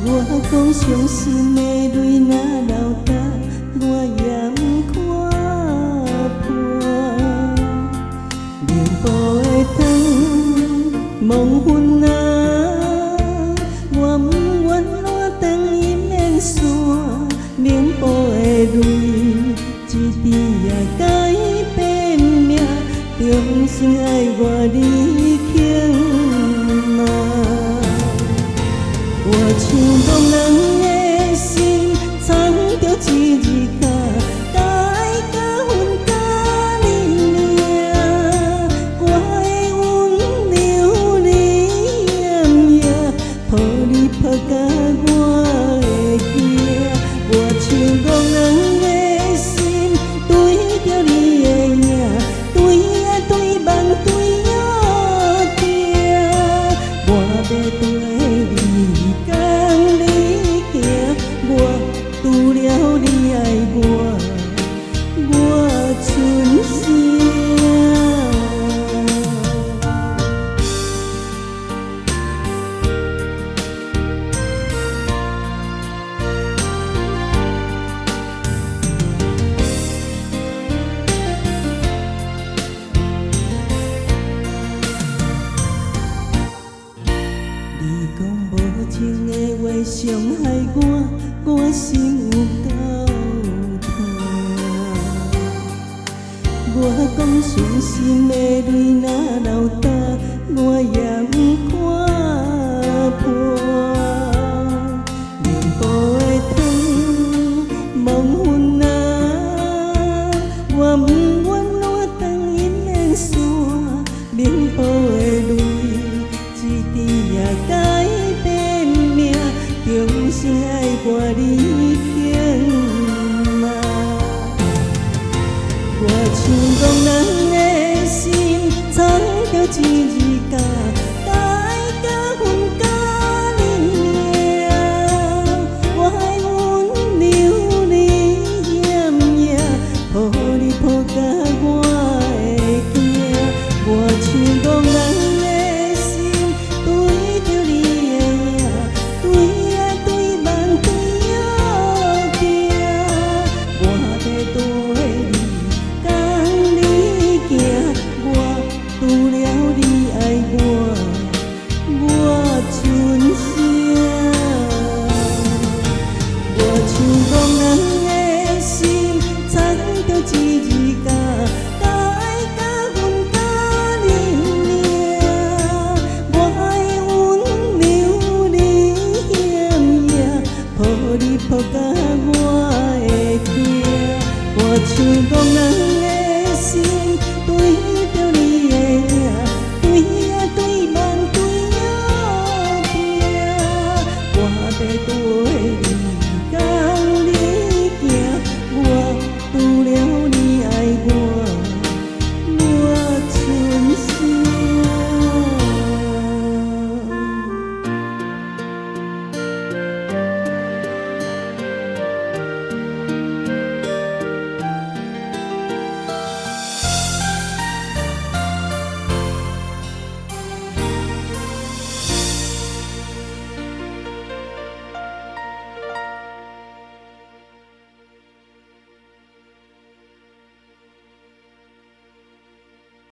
我讲伤心的泪若流干，我也不看破。明报的灯，梦昏啊，我不愿烂当伊面线。明报的泪，一滴也改变命，重新爱我你轻慢。我像动人的心，藏着一字卡，改甲分甲你命。我的温柔你掩掩，抱你抱甲我会惊。我像动人的心，对着你的影，对爱对梦对约定，我要对除了你爱我，我存啥？你讲无情的话伤害我心有够痛。我讲伤心的泪若流干，